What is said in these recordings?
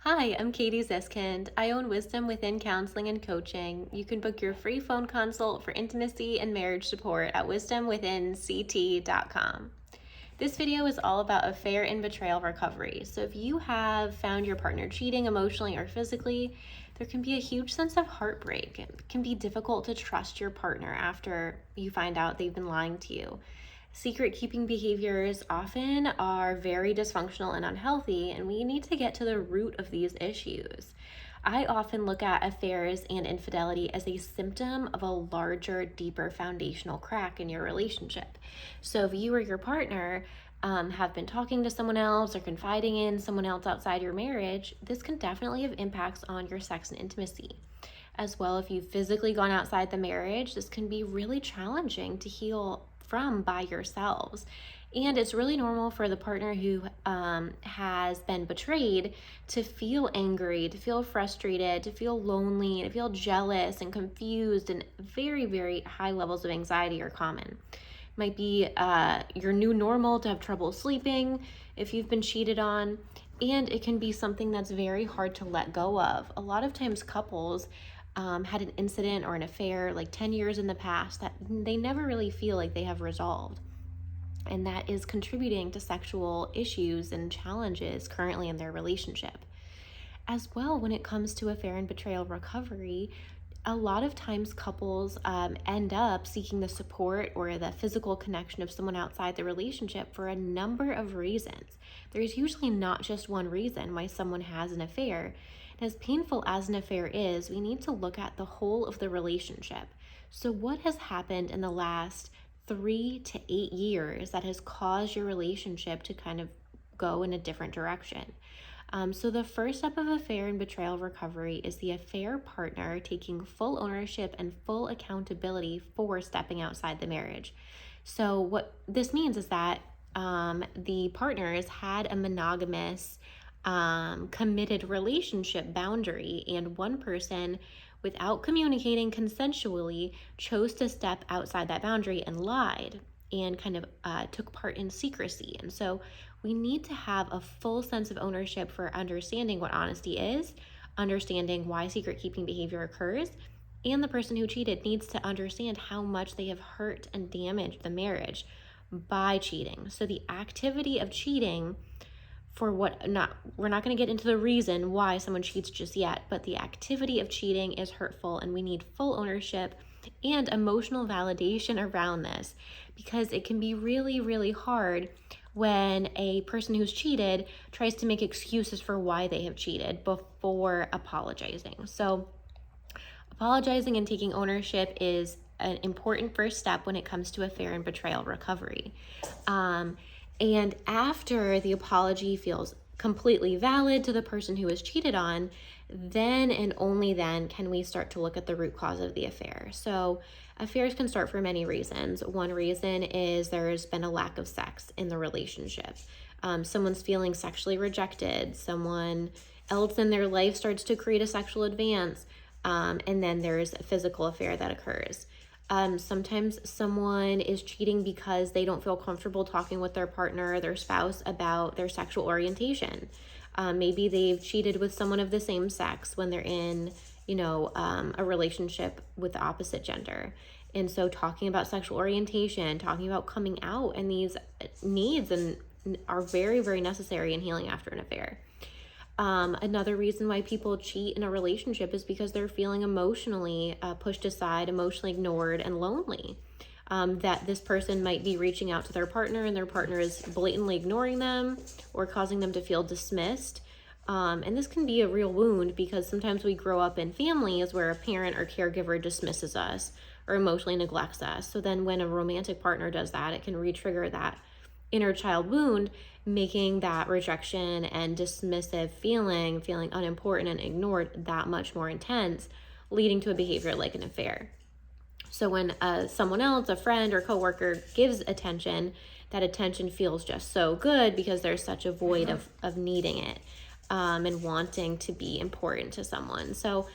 Hi, I'm Katie Ziskind. I own Wisdom Within Counseling and Coaching. You can book your free phone consult for intimacy and marriage support at wisdomwithinct.com. This video is all about affair and betrayal recovery. So if you have found your partner cheating emotionally or physically, there can be a huge sense of heartbreak. It can be difficult to trust your partner after you find out they've been lying to you. Secret keeping behaviors often are very dysfunctional and unhealthy, and we need to get to the root of these issues. I often look at affairs and infidelity as a symptom of a larger, deeper foundational crack in your relationship. So if you or your partner have been talking to someone else or confiding in someone else outside your marriage, this can definitely have impacts on your sex and intimacy. As well, if you've physically gone outside the marriage, this can be really challenging to heal from by yourselves. And it's really normal for the partner who has been betrayed to feel angry, to feel frustrated, to feel lonely, to feel jealous and confused, and very, very high levels of anxiety are common. Might be your new normal to have trouble sleeping if you've been cheated on, and it can be something that's very hard to let go of. A lot of times couples had an incident or an affair like 10 years in the past that they never really feel like they have resolved. And that is contributing to sexual issues and challenges currently in their relationship. As well, when it comes to affair and betrayal recovery, a lot of times couples end up seeking the support or the physical connection of someone outside the relationship for a number of reasons. There's usually not just one reason why someone has an affair. And as painful as an affair is, we need to look at the whole of the relationship. So what has happened in the last 3 to 8 years that has caused your relationship to kind of go in a different direction? So the first step of affair and betrayal recovery is the affair partner taking full ownership and full accountability for stepping outside the marriage. So what this means is that the partners had a monogamous, committed relationship boundary, and one person, without communicating consensually, chose to step outside that boundary and lied and kind of took part in secrecy. And so we need to have a full sense of ownership for understanding what honesty is, understanding why secret keeping behavior occurs, and the person who cheated needs to understand how much they have hurt and damaged the marriage by cheating. So the activity of cheating, we're not going to get into the reason why someone cheats just yet, but the activity of cheating is hurtful, and we need full ownership and emotional validation around this, because it can be really, really hard when a person who's cheated tries to make excuses for why they have cheated before apologizing. So apologizing and taking ownership is an important first step when it comes to affair and betrayal recovery. And after the apology feels completely valid to the person who was cheated on, then and only then can we start to look at the root cause of the affair. So affairs can start for many reasons. One reason is there's been a lack of sex in the relationship. Someone's feeling sexually rejected. Someone else in their life starts to create a sexual advance. And then there's a physical affair that occurs. Sometimes someone is cheating because they don't feel comfortable talking with their partner or their spouse about their sexual orientation. Maybe they've cheated with someone of the same sex when they're in, a relationship with the opposite gender. And so talking about sexual orientation, talking about coming out, and these needs and are very, very necessary in healing after an affair. Another reason why people cheat in a relationship is because they're feeling emotionally pushed aside, emotionally ignored, and lonely. That this person might be reaching out to their partner and their partner is blatantly ignoring them or causing them to feel dismissed. And this can be a real wound, because sometimes we grow up in families where a parent or caregiver dismisses us or emotionally neglects us. So then when a romantic partner does that, it can re-trigger that inner child wound, making that rejection and dismissive feeling unimportant and ignored that much more intense, leading to a behavior like an affair. So when someone else, a friend or coworker, gives attention, that attention feels just so good because there's such a void of needing it and wanting to be important to someone. So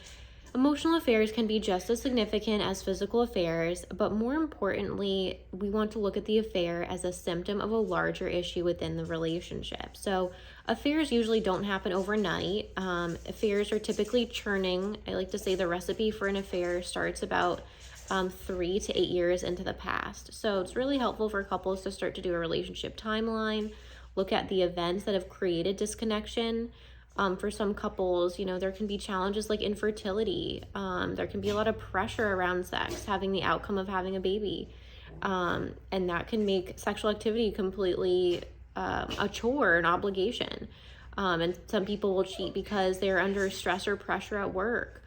emotional affairs can be just as significant as physical affairs, but more importantly, we want to look at the affair as a symptom of a larger issue within the relationship. So Affairs usually don't happen overnight. Affairs are typically churning. I like to say the recipe for an affair starts about 3 to 8 years into the past. So it's really helpful for couples to start to do a relationship timeline, look at the events that have created disconnection. For some couples, there can be challenges like infertility. There can be a lot of pressure around sex, having the outcome of having a baby. And that can make sexual activity completely a chore, an obligation. And some people will cheat because they're under stress or pressure at work.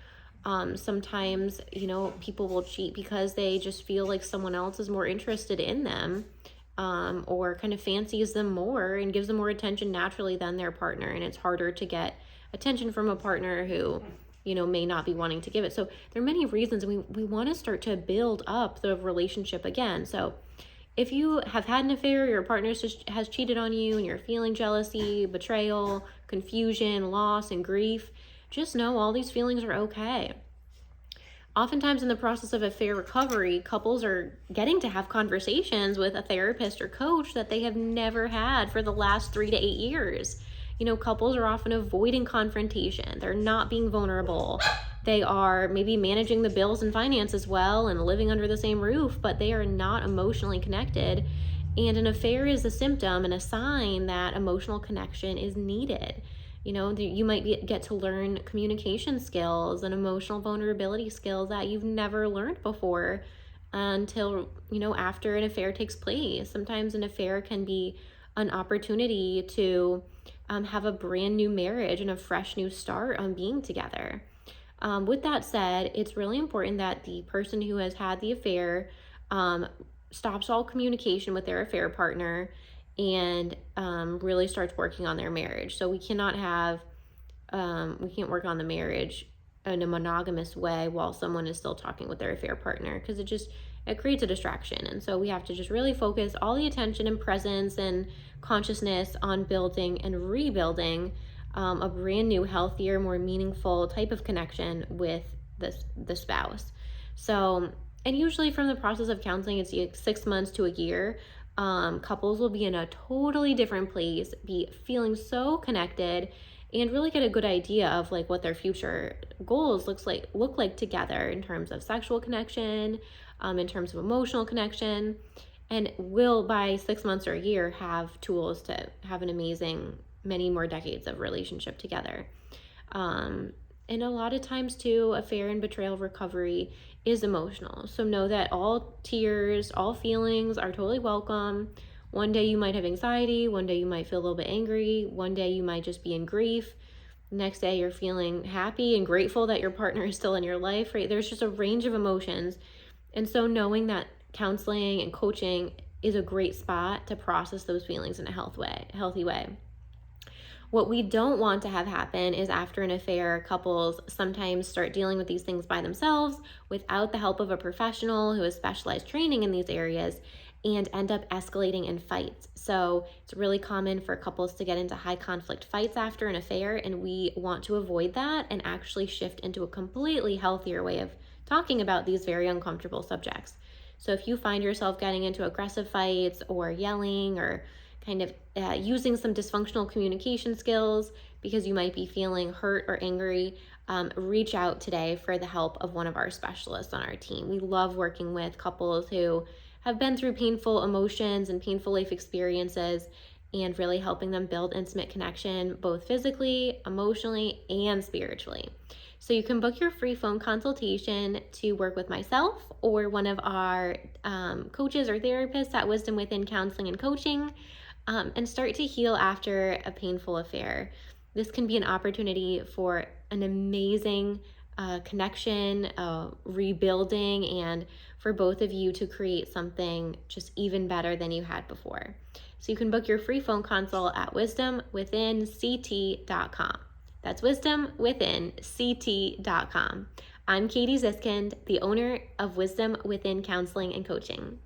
Sometimes, people will cheat because they just feel like someone else is more interested in them, or kind of fancies them more and gives them more attention naturally than their partner. And it's harder to get attention from a partner who, may not be wanting to give it. So there are many reasons we want to start to build up the relationship again. So if you have had an affair, your partner has cheated on you, and you're feeling jealousy, betrayal, confusion, loss, and grief, just know all these feelings are okay. Oftentimes in the process of affair recovery, couples are getting to have conversations with a therapist or coach that they have never had for the last 3 to 8 years. Couples are often avoiding confrontation. They're not being vulnerable. They are maybe managing the bills and finances well and living under the same roof, but they are not emotionally connected. And an affair is a symptom and a sign that emotional connection is needed. You might get to learn communication skills and emotional vulnerability skills that you've never learned before until, after an affair takes place. Sometimes an affair can be an opportunity to have a brand new marriage and a fresh new start on being together. With that said, it's really important that the person who has had the affair stops all communication with their affair partner and really starts working on their marriage. So we can't work on the marriage in a monogamous way while someone is still talking with their affair partner, because it creates a distraction. And so we have to just really focus all the attention and presence and consciousness on building and rebuilding a brand new, healthier, more meaningful type of connection with the spouse. So, and usually from the process of counseling, it's 6 months to a year. Couples will be in a totally different place, be feeling so connected, and really get a good idea of like what their future goals look like together in terms of sexual connection, in terms of emotional connection, and will by 6 months or a year have tools to have an amazing many more decades of relationship together. And a lot of times too, affair and betrayal recovery is emotional. So know that all tears, all feelings are totally welcome. One day you might have anxiety, one day you might feel a little bit angry, one day you might just be in grief. The next day you're feeling happy and grateful that your partner is still in your life, right? There's just a range of emotions. And so knowing that counseling and coaching is a great spot to process those feelings in a healthy way. What we don't want to have happen is after an affair, couples sometimes start dealing with these things by themselves without the help of a professional who has specialized training in these areas, and end up escalating in fights. So it's really common for couples to get into high conflict fights after an affair, and we want to avoid that and actually shift into a completely healthier way of talking about these very uncomfortable subjects. So if you find yourself getting into aggressive fights or yelling or kind of using some dysfunctional communication skills because you might be feeling hurt or angry, reach out today for the help of one of our specialists on our team. We love working with couples who have been through painful emotions and painful life experiences, and really helping them build intimate connection, both physically, emotionally, and spiritually. So you can book your free phone consultation to work with myself or one of our coaches or therapists at Wisdom Within Counseling and Coaching, and start to heal after a painful affair. This can be an opportunity for an amazing connection, rebuilding, and for both of you to create something just even better than you had before. So you can book your free phone consult at wisdomwithinct.com. That's wisdomwithinct.com. I'm Katie Ziskind, the owner of Wisdom Within Counseling and Coaching.